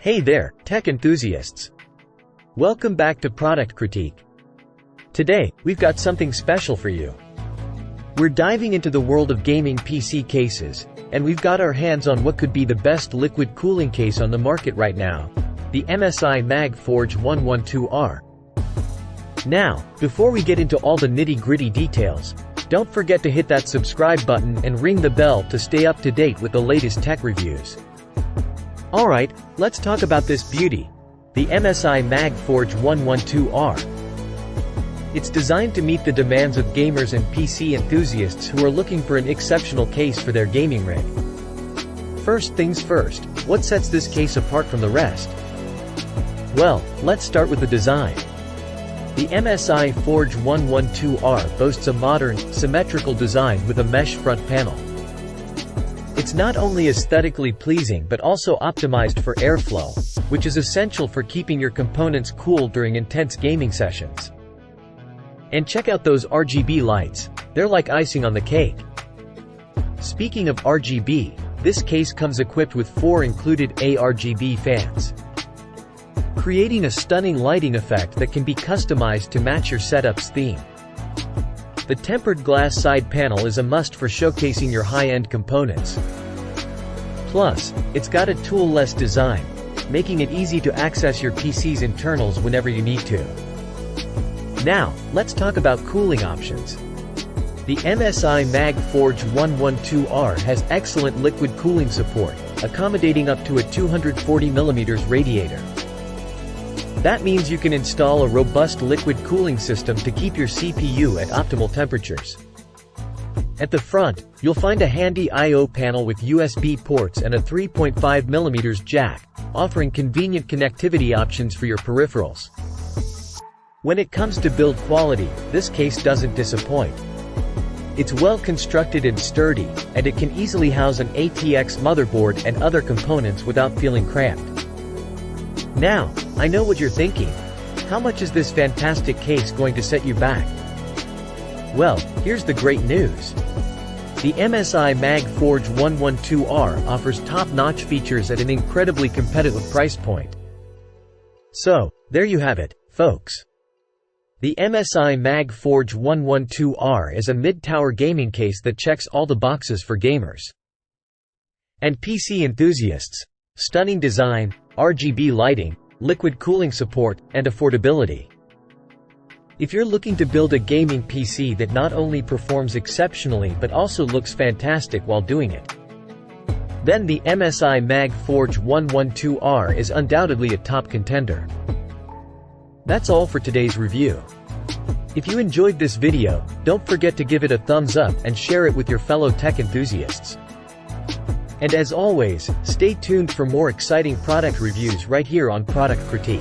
Hey there, tech enthusiasts! Welcome back to Product Critique. Today, we've got something special for you. We're diving into the world of gaming PC cases, and we've got our hands on what could be the best liquid cooling case on the market right now, the MSI MagForge 112R. Now, before we get into all the nitty-gritty details, don't forget to hit that subscribe button and ring the bell to stay up to date with the latest tech reviews. Alright, let's talk about this beauty, the MSI MagForge 112R. It's designed to meet the demands of gamers and PC enthusiasts who are looking for an exceptional case for their gaming rig. First things first, what sets this case apart from the rest? Well, let's start with the design. The MSI Forge 112R boasts a modern, symmetrical design with a mesh front panel. It's not only aesthetically pleasing but also optimized for airflow, which is essential for keeping your components cool during intense gaming sessions. And check out those RGB lights, they're like icing on the cake. Speaking of RGB, this case comes equipped with 4 included ARGB fans, creating a stunning lighting effect that can be customized to match your setup's theme. The tempered glass side panel is a must for showcasing your high-end components. Plus, it's got a tool-less design, making it easy to access your PC's internals whenever you need to. Now, let's talk about cooling options. The MSI MagForge 112R has excellent liquid cooling support, accommodating up to a 240mm radiator. That means you can install a robust liquid cooling system to keep your CPU at optimal temperatures. At the front, you'll find a handy I/O panel with USB ports and a 3.5mm jack, offering convenient connectivity options for your peripherals. When it comes to build quality, this case doesn't disappoint. It's well constructed and sturdy, and it can easily house an ATX motherboard and other components without feeling cramped. Now, I know what you're thinking. How much is this fantastic case going to set you back? Well, here's the great news. The MSI MagForge 112R offers top-notch features at an incredibly competitive price point. So, there you have it, folks. The MSI MagForge 112R is a mid-tower gaming case that checks all the boxes for gamers and PC enthusiasts. Stunning design, RGB lighting, liquid cooling support, and affordability. If you're looking to build a gaming PC that not only performs exceptionally but also looks fantastic while doing it, then the MSI MagForge 112R is undoubtedly a top contender. That's all for today's review. If you enjoyed this video, don't forget to give it a thumbs up and share it with your fellow tech enthusiasts. And as always, stay tuned for more exciting product reviews right here on Product Critique.